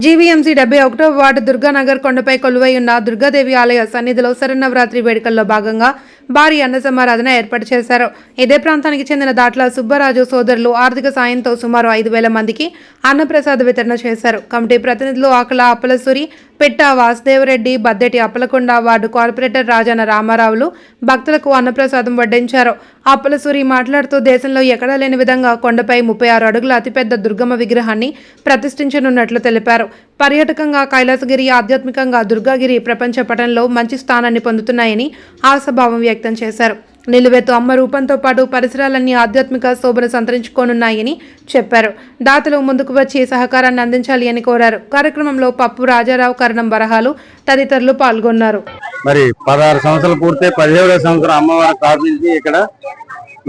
GVMC 71వ ward Durganagar కొండపై కొలువై ఉన్న దుర్గాదేవి ఆలయ సన్నిధిలో శరన్నవరాత్రి వేడుకల్లో భాగంగా భారీ అన్న సమారాధన ఏర్పాటు చేశారు. ఇదే ప్రాంతానికి చెందిన దాట్ల సుబ్బరాజు సోదరులు ఆర్థిక సాయంతో సుమారు 5,000 మందికి అన్నప్రసాద వితరణ చేశారు. కమిటీ ప్రతినిధులు ఆకల అప్పలసూరి, పెట్ట వాసుదేవరెడ్డి, బద్దెటి అప్పలకొండ, వార్డు కార్పొరేటర్ రాజాన రామారావులు భక్తులకు అన్నప్రసాదం వడ్డించారు. అప్పలసూరి మాట్లాడుతూ దేశంలో ఎక్కడా లేని విధంగా కొండపై 36 అడుగుల అతిపెద్ద దుర్గమ్మ విగ్రహాన్ని ప్రతిష్ఠించనున్నట్లు తెలిపారు. పర్యాటకంగా కైలాసగిరి, ఆధ్యాత్మికంగా దుర్గాగిరి ప్రపంచ పటంలో మంచి స్థానాన్ని పొందుతున్నాయని ఆశాభావం వ్యక్తం చేశారు. నిలువెత్తు అమ్మ రూపంతో పాటు పరిసరాలన్నీ ఆధ్యాత్మిక శోభను సంతరించుకోనున్నాయని చెప్పారు. దాతలు ముందుకు వచ్చి సహకారాన్ని అందించాలి అని కోరారు. కార్యక్రమంలో పప్పు రాజారావు, కరణం వరహాలు తదితరులు పాల్గొన్నారు. మరి 16 సంవత్సరాలు పూర్తి 17వ సంవత్సరం అమ్మవారు స్థాపించి ఇక్కడ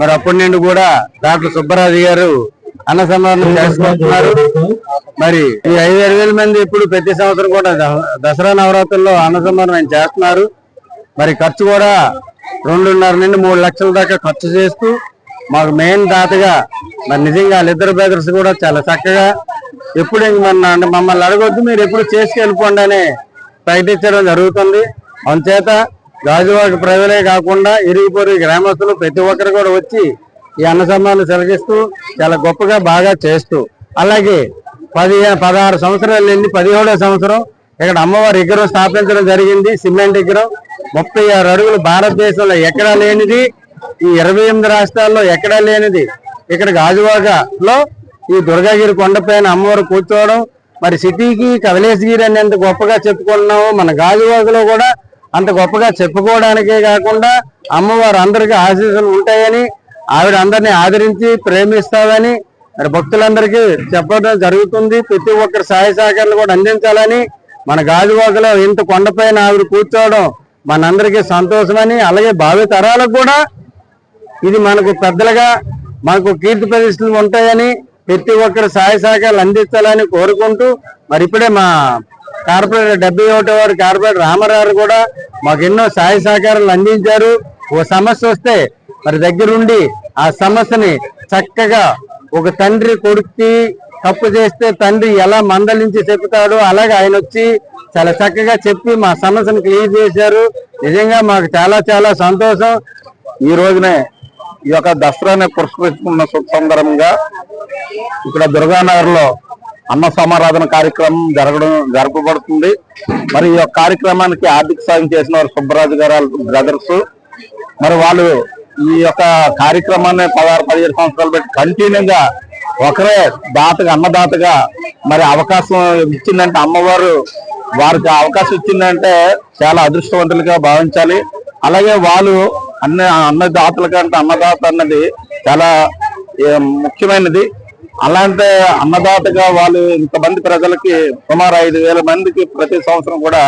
మరి అప్పటి నుండి కూడా డాక్టర్ సుబ్బరాజు గారు అన్న సమాధానం చేసుకుంటున్నారు. మరి ఈ 5,000 మంది ఇప్పుడు ప్రతి సంవత్సరం కూడా దసరా నవరాత్రుల్లో అన్న సమాధానం చేస్తున్నారు. మరి ఖర్చు కూడా 2.5 నుండి 3 లక్షల దాకా ఖర్చు చేస్తూ మాకు మెయిన్ దాతగా మరి నిజంగా వాళ్ళిద్దరు బ్రదర్స్ కూడా చాలా చక్కగా ఎప్పుడు మమ్మల్ని అడగొద్దు, మీరు ఎప్పుడు చేసుకెళ్ళిపోండి అని ప్రకటించడం జరుగుతుంది. అందుచేత గాజువాక ప్రజలే కాకుండా ఇరిగిపోయి గ్రామస్తులు ప్రతి ఒక్కరు కూడా వచ్చి ఈ అన్న సమ్మాన్ని తిలకిస్తూ చాలా గొప్పగా బాగా చేస్తూ, అలాగే 16 సంవత్సరాలు వెళ్ళి 17వ సంవత్సరం ఇక్కడ అమ్మవారి విగ్రహం స్థాపించడం జరిగింది. సిమెంట్ విగ్రహం 36 అడుగులు భారతదేశంలో ఎక్కడా లేనిది, ఈ 28 రాష్ట్రాల్లో ఎక్కడా లేనిది ఇక్కడ గాజువాకలో ఈ దుర్గాగిరి కొండపైన అమ్మవారు కూర్చోవడం, మరి సిటీకి కవలేశగిరి అని ఎంత గొప్పగా చెప్పుకుంటున్నామో మన గాజువాకలో కూడా అంత గొప్పగా చెప్పుకోవడానికే కాకుండా అమ్మవారు అందరికీ ఆశీస్సులు ఉంటాయని, ఆవిడ అందరినీ ఆదరించి ప్రేమిస్తామని మరి భక్తులందరికీ చెప్పడం జరుగుతుంది. ప్రతి ఒక్కరి సహాయ సహకారాలు కూడా అందించాలని, మన గాజువాకలో ఇంత కొండపైన ఆవిడ కూర్చోవడం మనందరికీ సంతోషమని, అలాగే భావి తరాలకు కూడా ఇది మనకు పెద్దలుగా మనకు కీర్తి ప్రతిష్టలు ఉంటాయని, ప్రతి ఒక్కరి సహాయ సహకారాలు అందించాలని కోరుకుంటూ మరి ఇప్పుడే మా కార్పొరేటర్ 71వ వారి కార్పొరేటర్ రామారావు కూడా మాకు ఎన్నో సహాయ సహకారాలు అందించారు. ఓ సమస్య వస్తే మరి దగ్గరుండి ఆ సమస్యని చక్కగా ఒక తండ్రి కొడుక్కి తప్పు చేస్తే తండ్రి ఎలా మందలించి చెప్తాడో అలాగే ఆయన వచ్చి చాలా చక్కగా చెప్పి మా సమస్యను క్లియర్ చేశారు. నిజంగా మాకు చాలా చాలా సంతోషం. ఈ రోజునే ఈ యొక్క దసరాని పురస్కరించుకున్న సందర్భంగా ఇక్కడ దుర్గానగర్ లో అన్న సమారాధన కార్యక్రమం జరపబడుతుంది. మరి ఈ యొక్క కార్యక్రమానికి ఆర్థిక సాయం చేసిన వారు సుబ్బరాజు గారు బ్రదర్స్. మరి వాళ్ళు ఈ యొక్క కార్యక్రమాన్ని 16-17 సంవత్సరాలు పెట్టి కంటిన్యూగా ఒకరే దాతగా అన్నదాతగా మరి అవకాశం ఇచ్చిందంటే అమ్మవారు వారికి అవకాశం ఇచ్చిందంటే చాలా అదృష్టవంతులుగా భావించాలి. అలాగే వాళ్ళు అన్నదాతల కంటే అన్నదాత అన్నది చాలా ముఖ్యమైనది. అలాంటి అన్నదాతగా వాళ్ళు ఇంతమంది ప్రజలకి సుమారు 5,000 మందికి ప్రతి సంవత్సరం కూడా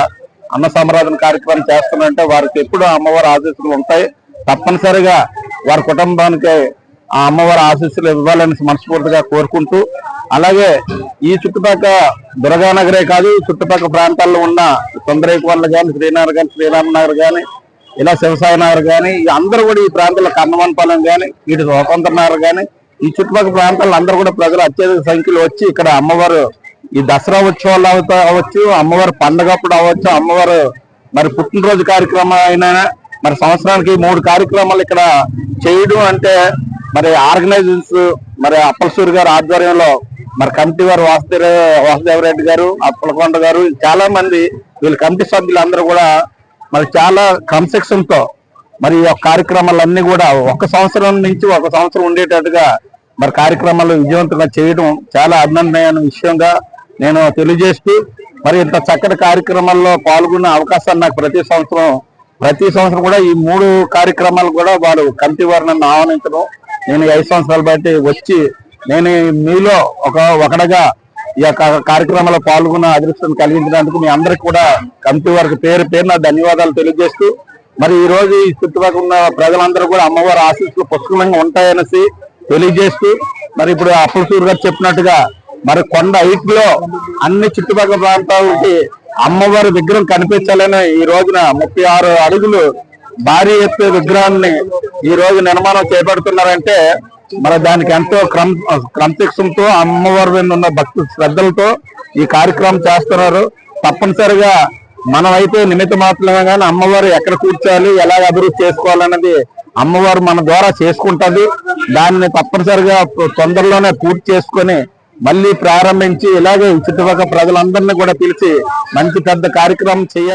అన్న సమారాధన కార్యక్రమం చేస్తున్నారంటే వారికి ఎప్పుడు అమ్మవారి ఆశీస్సులు ఉంటాయి. తప్పనిసరిగా వారి కుటుంబానికి ఆ అమ్మవారి ఆశీస్సులు ఇవ్వాలని మనస్ఫూర్తిగా కోరుకుంటూ, అలాగే ఈ చుట్టుపక్కల దుర్గానగరే కాదు చుట్టుపక్కల ప్రాంతాల్లో ఉన్న తొందరేకోనలు కానీ, శ్రీనగర్ కానీ, శ్రీరామనగర్ కానీ, ఇలా శివసాయి నగర్ కానీ అందరూ కూడా ఈ ప్రాంతాల్లో కన్నమనపాలెం కానీ, ఇటు స్వతంత్ర నగర్ కానీ ఈ చుట్టుపక్కల ప్రాంతాల్లో అందరూ కూడా ప్రజలు అత్యధిక సంఖ్యలో వచ్చి ఇక్కడ అమ్మవారు ఈ దసరా ఉత్సవాలు అవ్వచ్చు, అమ్మవారి పండగప్పుడు అవ్వచ్చు, అమ్మవారు మరి పుట్టినరోజు కార్యక్రమం అయినా మరి సంవత్సరానికి 3 కార్యక్రమాలు ఇక్కడ చేయడం అంటే మరి ఆర్గనైజర్స్ మరి అప్పలసూరి గారు ఆధ్వర్యంలో మరి కమిటీ వారు వాసుదేవరెడ్డి గారు, అప్పలకొండ గారు చాలా మంది వీళ్ళ కమిటీ సభ్యులందరూ కూడా మరి చాలా క్రమశిక్షణతో మరి ఈ కార్యక్రమాలన్నీ కూడా ఒక సంవత్సరం నుంచి ఒక సంవత్సరం ఉండేటట్టుగా మరి కార్యక్రమాలు విజయవంతంగా చేయడం చాలా అభినందనీయమైన విషయంగా నేను తెలియజేస్తూ, మరి ఇంత చక్కటి కార్యక్రమాల్లో పాల్గొన్న అవకాశాన్ని నాకు ప్రతి సంవత్సరం కూడా ఈ 3 కార్యక్రమాలు కూడా వారు కమిటీ వారు నన్ను ఆహ్వానించడం, నేను 5 సంవత్సరాలు బట్టి వచ్చి నేను మీలో ఒకటిగా ఈ యొక్క కార్యక్రమాల్లో పాల్గొన్న అదృష్టం కలిగించినందుకు మీ అందరికి కూడా కమిటీ వారికి పేరున ధన్యవాదాలు తెలియజేస్తూ, మరి ఈ రోజు ఈ చుట్టుపక్కల ఉన్న ప్రజలందరూ కూడా అమ్మవారి ఆశీస్సులు పుష్కలంగా ఉంటాయనేసి తెలియజేస్తూ, మరి ఇప్పుడు అప్పలసూరి గారు చెప్పినట్టుగా మరి కొండ హైట్లో అన్ని చుట్టుపక్కల ప్రాంతాలకి అమ్మవారి విగ్రహం కనిపించాలని ఈ రోజున 36 అడుగులు భారీ ఎత్తు విగ్రహాన్ని ఈ రోజు నిర్మాణం చేపడుతున్నారంటే మరి దానికి ఎంతో క్రమశిక్షణతో అమ్మవారి మీద ఉన్న భక్తి శ్రద్ధలతో ఈ కార్యక్రమం చేస్తున్నారు. తప్పనిసరిగా మనం అయితే నిమిత్త మాత్రమే కానీ అమ్మవారు ఎక్కడ కూర్చోాలి, ఎలా అభివృద్ధి చేసుకోవాలన్నది అమ్మవారు మన ద్వారా చేసుకుంటది. దాన్ని తప్పనిసరిగా తొందరలోనే పూర్తి చేసుకొని మళ్ళీ ప్రారంభించి ఇలాగే చుట్టుపక్కల ప్రజలందరినీ కూడా పిలిచి మంచి పెద్ద కార్యక్రమం చేయాలి.